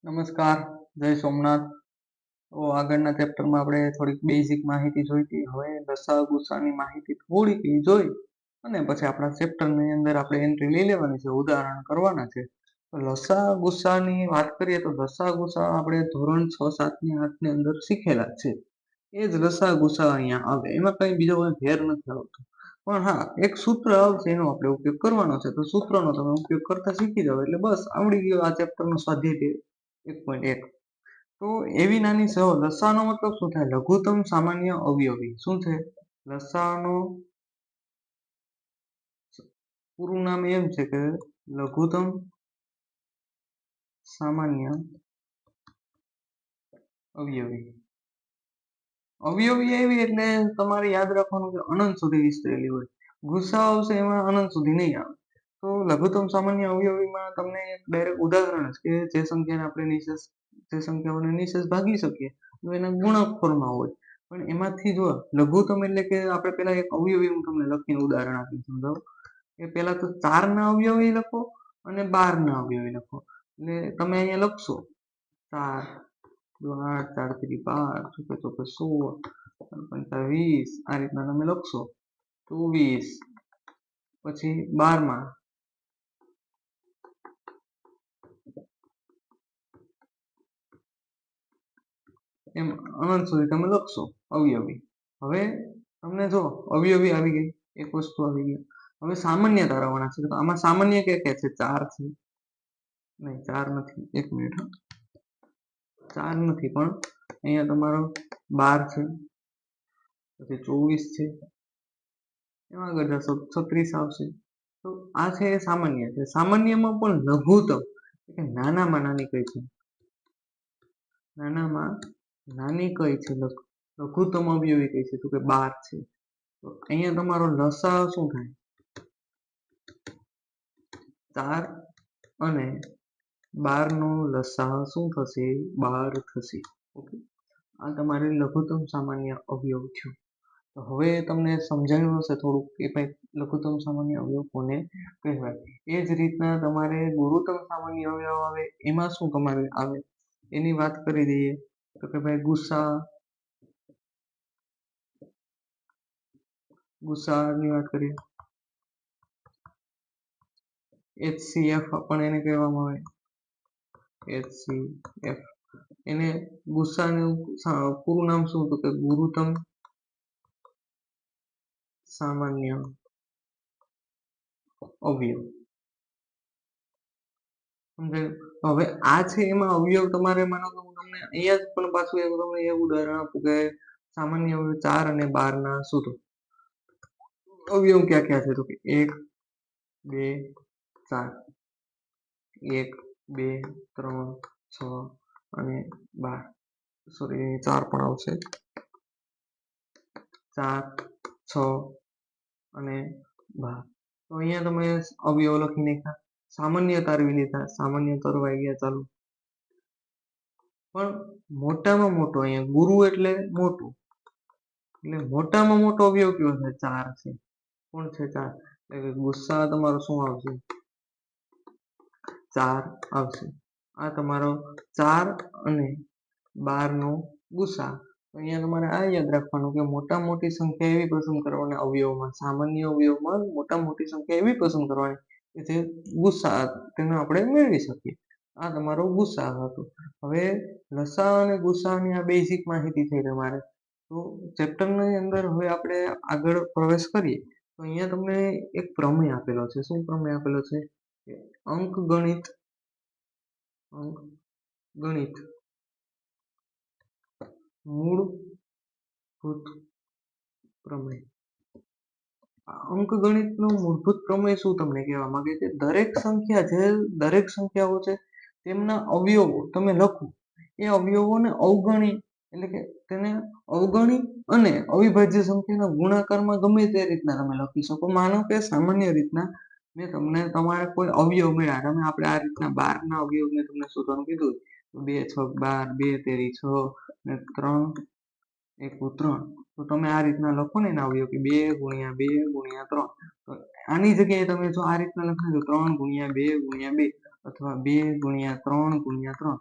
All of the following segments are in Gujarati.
નમસ્કાર, જય સોમનાથ. તો આગળના ચેપ્ટરમાં આપણે થોડીક બેઝિક માહિતી જોઈ હતી. હવે લસા ગુસાની માહિતી થોડીક જોઈ અને પછી આપણા ચેપ્ટરની અંદર આપણે એન્ટ્રી લઈ લેવાની છે, ઉદાહરણ કરવાના છે. તો લસા ગુસાની વાત કરીએ તો લસા ગુસા આપણે ધોરણ 6, 7 ની 8 ની અંદર શીખેલા છે. એ જ લસા ગુસા અહીંયા આવે, એમાં કઈ બીજો કોઈ ફેર નથી આવતો. પણ હા, એક સૂત્ર આવશે એનો આપણે ઉપયોગ કરવાનો છે. તો સૂત્રનો તમે ઉપયોગ કરતા શીખી જાવ એટલે બસ આવડી ગયો આ ચેપ્ટરનો સ્વાધ્યાય 1.1. તો એવી નાની સહો લસાનો મતલબ શું થાય? લઘુત્તમ સામાન્ય અવયવી. શું છે લસાનો? પૂરું નામ એમ છે કે લઘુત્તમ સામાન્ય અવયવી. અવયવી એવી એટલે તમારે યાદ રાખવાનું કે અનંત સુધી વિસ્તરેલી હોય. ગુસા આવશે એમાં અનંત સુધી નહીં આવે. તો લઘુત્તમ સામાન્ય અવયવીમાં તમને એક ડાયરેક્ટ ઉદાહરણ છે કે જે સંખ્યાને આપણે નિશેષ, જે સંખ્યાઓને નિશેષ ભાગી શકીએ તો એના ગુણક ફોર્મમાં હોય. પણ એમાંથી જો લઘુત્તમ એટલે કે આપણે પેલા એક અવયવી હું તમને લખીને ઉદાહરણ આપી સમજાવું કે પેલા તો 4 ના અવયવી લખો અને 12 ના અવયવી લખો. એટલે તમે અહીંયા લખશો 4 2 8 4 3 12 ચોકે ચોકે 16 25 આ રીતના તમે લખશો. 24 પછી 12 એમ અનંત સુધી તમે લખશો અવયવી. હવે તમને જો અવયવી આવી ગઈ, એક વસ્તુ આવી ગઈ. હવે સામાન્ય તારવવાના છે. તો આમાં સામાન્ય કે છે 4 છે, નહીં 4 નથી, એક મિનિટ, 4 નથી, પણ અહીંયા તમારો 12 છે, પછી 24 છે, એમાં આગળ જશો 36 આવશે. તો આ છે એ સામાન્ય છે. સામાન્યમાં પણ લઘુત્તમ એટલે નાનામાં નાની કઈ છે? નાનામાં નાની કઈ છે? લઘુત્તમ અવયવી કઈ છે? તો કે 12 છે. તો અહીંયા તમારો લસા શું થાય? 4 અને 12 નો લસા શું થશે? 12 થશે. ઓકે, આ તમારે લઘુત્તમ સામાન્ય અવયવ થયું. તો હવે તમને સમજાયું હશે થોડુંક કે ભાઈ લઘુત્તમ સામાન્ય અવયવ કોને કહેવાય. એ જ રીતના તમારે ગુરુત્તમ સામાન્ય અવયવ આવે, એમાં શું તમારે આવે એની વાત કરી દઈએ. તો કે ભાઈ ગુસાની વાત કરીએ. HCF પણ એને કહેવામાં આવે, HCF. એને ગુસાનું પૂરું નામ શું? તો કે ગુરુત્તમ સામાન્ય અવયવ. હવે આ છે એમાં અવયવ તમારે માનો કે હું તમને અહીંયા જ પણ પાછું એવું તમને એવું ઉદાહરણ આપું કે સામાન્ય અવયવ 4 અને 12 ના શોધો. અવયવ ક્યાં ક્યાં છે? તો કે 1 2 4, 1 2 3 6 અને 12. સોરી, 4 પણ આવશે, 4 6 અને 12. તો અહીંયા તમે અવયવ લખી નાખ્યા, સામાન્ય તારવી લીધા, સામાન્ય તરવાઈ ગયા, ચાલુ. પણ મોટામાં મોટો અહીંયા ગુરુ એટલે મોટું, એટલે મોટામાં મોટો અવયવ કયો છે? 4 છે. કોણ છે? 4. એટલે ગુસ્સા તમારો શું આવશે? 4 આવશે. આ તમારો 4 અને 12 નો ગુસા. અહીંયા તમારે આ યાદ રાખવાનું કે મોટા મોટી સંખ્યા એવી પસંદ કરવાની અવયવમાં, સામાન્ય અવયવમાં મોટા મોટી સંખ્યા એવી પસંદ કરવાની કે જે ગુસા તેને આપણે મેળવી શકીએ. આ તમારો ગુસા હતો. હવે લસા અને ગુસાની આ બેઝિક માહિતી થઈ તમારે. તો ચેપ્ટરની અંદર હવે આપણે આગળ પ્રવેશ કરીએ. તો અહીંયા તમને એક પ્રમેય આપેલો છે. શું પ્રમેય આપેલો છે? અંકગણિત મૂળભૂત પ્રમેય. અંકગણિતનો મૂળભૂત પ્રમેય શું તમને કહેવા માંગે છે? દરેક સંખ્યાઓ છે તેમના અવયવો તમે લખો, એ અવયવોને અવગણી એટલે કે તેને અવગણી અને અવિભાજ્ય સંખ્યાના ગુણાકારમાં ગમે તે રીતના તમે લખી શકો. માનો કે સામાન્ય રીતના મેં તમને તમારે કોઈ અવયવ મળ્યા, તમે આપણે આ રીતના 12 ના અવયવને તમને શોધવાનું કીધું, 2 6 12, 2 તેરી 6 ને 3 એકુ 3. તો તમે આ રીતના લખો ને એના અવયવ કે 2 ગુણ્યા 2 ગુણ્યા 3. તો આની જગ્યાએ તમે જો આ રીતના લખો તો 3 ગુણ્યા 2 ગુણ્યા 2 અથવા 2 ગુણ્યા 3 ગુણ્યા 3.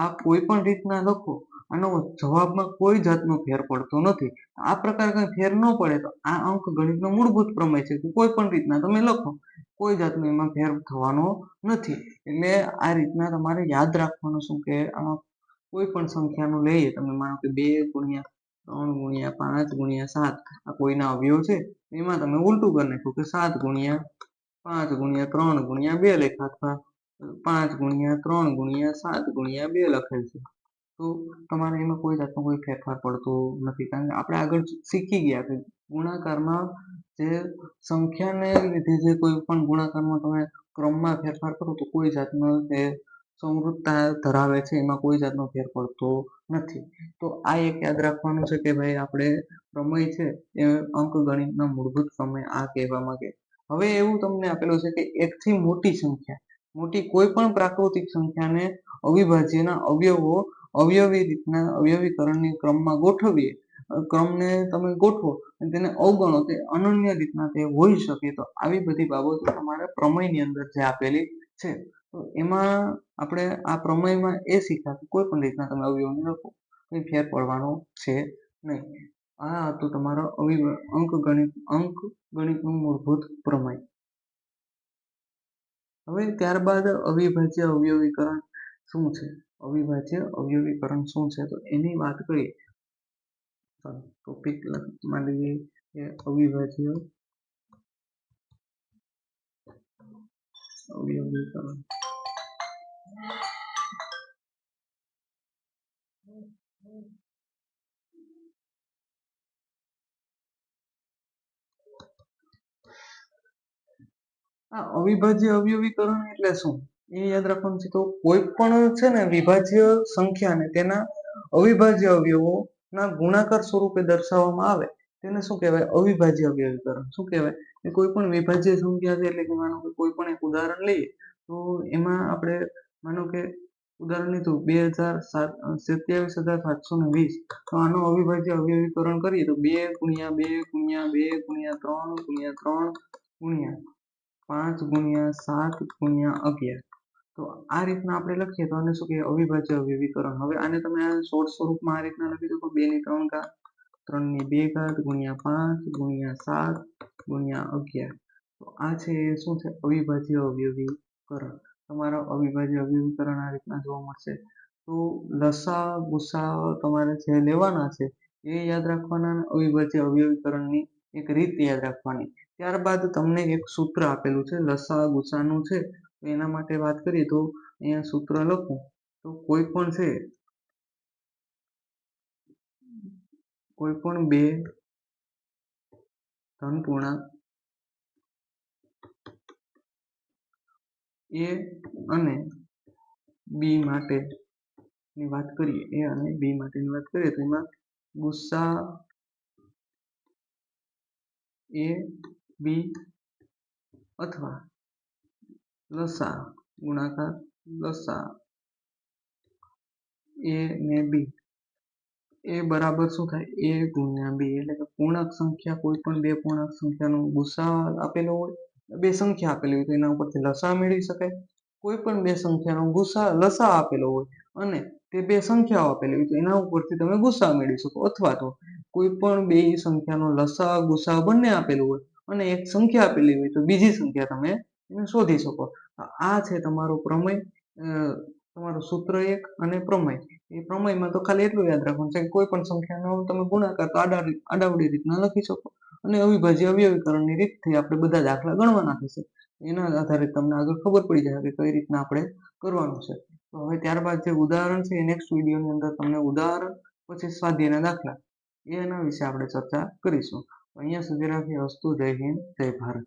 આ કોઈ પણ રીતના લખો, આનો જવાબમાં કોઈ જાતનો ફેર પડતો નથી. આ પ્રકારે કઈ ફેર ન પડે તો આ અંક ગણિતનો મૂળભૂત પ્રમેય છે કે કોઈ પણ રીતના તમે લખો કોઈ જાતનો એમાં ફેર થવાનો નથી. એટલે આ રીતના તમારે યાદ રાખવાનું શું કે આમાં કોઈ પણ સંખ્યાનું લઈએ, તમે માનો કે 2 ગુણ્યા 3 ગુણ્યા 5 ગુણ્યા 7 આ કોઈના અવયવ છે, એમાં તમે ઉલટું કરી નાખો કે 7 ગુણ્યા 5 ગુણ્યા 3 ગુણ્યા 2 લખ્યા અથવા 5 ગુણ્યા 3 ગુણ્યા 7 ગુણ્યા 2 લખેલ છે. તો તમારે એમાં કોઈ જાતનો કોઈ ફેરફાર પડતો નથી, કારણ કે આપણે આગળ શીખી ગયા કે ગુણાકારમાં જે સંખ્યાને લીધે જે કોઈ પણ ગુણાકારમાં તમે ક્રમમાં ફેરફાર કરો તો કોઈ જાતનો તે સમૃદ્ધતા ધરાવે છે, એમાં કોઈ જાતનો ફેર પડતો નથી. તો આ એક યાદ રાખવાનું છે કે ભાઈ આપણે પ્રમેય છે એ અંકગણિતના મૂળભૂત પ્રમેય આ કહેવા માંગે. હવે એવું તમને આપેલું છે કે એકથી મોટી સંખ્યા, મોટી કોઈ પણ પ્રાકૃતિક સંખ્યાને અવિભાજ્યના અવયવો અવયવી રીતના અવયવીકરણની ક્રમમાં ગોઠવીએ, ક્રમને તમે ગોઠવો અને તેને અવગણો તે અનન્ય રીતના તે હોઈ શકે. તો આવી બધી બાબતો તમારા પ્રમેયની અંદર જે આપેલી છે, તો એમાં આપણે આ પ્રમેયમાં એ શીખ્યા કે કોઈ પણ રીતના તમે અવયવોને લખો કંઈ ફેર પડવાનો છે નહીં. આ હતું તમારો અંકગણિતનું મૂળભૂત પ્રમેય. હવે ત્યારબાદ અવિભાજ્ય અવયવીકરણ શું છે, અવિભાજ્ય અવયવીકરણ શું છે તો એની વાત કરીએ. ટોપિક માની લઈએ કે અવિભાજ્ય અવયવીકરણ. આ અવિભાજ્ય અવયવીકરણ એટલે શું એ યાદ રાખવાનું છે. તો કોઈ પણ છે ને વિભાજ્ય સંખ્યાને તેના અવિભાજ્ય અવયવોના ગુણાકાર સ્વરૂપે દર્શાવવામાં આવે તેને શું કહેવાય, અવિભાજ્ય અવયવીકરણ. શું કહેવાય કે કોઈ પણ વિભાજ્ય સંખ્યા છે, એટલે કે માનો કે કોઈ પણ એક ઉદાહરણ લઈએ તો એમાં આપણે માનો કે ઉદાહરણ લીધું 27,720, તો આનો અવિભાજ્ય અવયવીકરણ કરીએ તો 2 ગુણ્યા 2 ગુણ્યા 2 ગુણ્યા 3 ગુણ્યા 3 ગુણ્યા 5 ગુણ્યા 7 ગુણ્યા 11. તો આ રીતના આપણે લખીએ તો આને શું કહેવાય, અવિભાજ્ય અવયવીકરણ. હવે આને તમે શોર્ટ સ્વરૂપમાં આ રીતના લખી શકો 2 ની 3 ઘાત 3 ની 2 ઘાત ગુણ્યા 5 ગુણ્યા 7 ગુણ્યા 11. તો આ છે એ શું છે, અવિભાજ્ય અવયવીકરણ. તમારા અવિભાજ્ય અવયવીકરણ આ રીતના જોવા મળશે. તો લસા ગુસા તમારે જે લેવાના છે એ યાદ રાખવાના, અવિભાજ્ય અવયવીકરણની એક રીત યાદ રાખવાની. ત્યારબાદ તમને એક સૂત્ર આપેલું છે લસા ગુસાનું છે, એના માટે વાત કરીએ તો અહીંયા સૂત્ર લખું તો કોઈ પણ છે, કોઈ પણ બે ધનપૂર્ણાંક એ અને બી માટેની વાત કરીએ, એ અને બી માટેની વાત કરીએ તો એમાં ગુસા એ બી અથવા લસા ગુણાકાર લસા એ ને બી એ બરાબર શું થાય, એ ગુણ્યા બી. એટલે કે પૂર્ણાંક સંખ્યા કોઈ પણ બે પૂર્ણાંક સંખ્યાનો ગુસા આપેલો હોય, બે સંખ્યા આપેલી હોય તો એના ઉપરથી લસા મેળવી શકાય. કોઈ પણ બે સંખ્યાનો લસા આપેલો હોય અને તે બે સંખ્યાઓ આપેલી હોય તો એના ઉપરથી તમે ગુસા મેળવી શકો. અથવા તો કોઈ પણ બે સંખ્યાનો લસા ગુસા બંને આપેલું હોય અને એક સંખ્યા આપેલી હોય તો બીજી સંખ્યા તમે એને શોધી શકો. આ છે તમારો પ્રમેય, તમારું સૂત્ર એક અને પ્રમેય. એ પ્રમેયમાં તો ખાલી એટલું યાદ રાખવાનું છે કે કોઈ પણ સંખ્યાનો તમે ગુણાકાર તો આડાવડી રીતના લખી શકો અને અવિભાજ્ય અવયવીકરણની રીતથી આપણે બધા દાખલા ગણવાના થશે. એના આધારે તમને આગળ ખબર પડી જશે કે કઈ રીતના આપણે કરવાનું છે. તો હવે ત્યારબાદ જે ઉદાહરણ છે એ નેક્સ્ટ વિડીયોની અંદર તમને ઉદાહરણ પછી સ્વાધ્યાયના દાખલા એના વિશે આપણે ચર્ચા કરીશું. અહીંયા સુધી રાખીએ. અસ્તુ. જય હિન્દ, જય ભારત.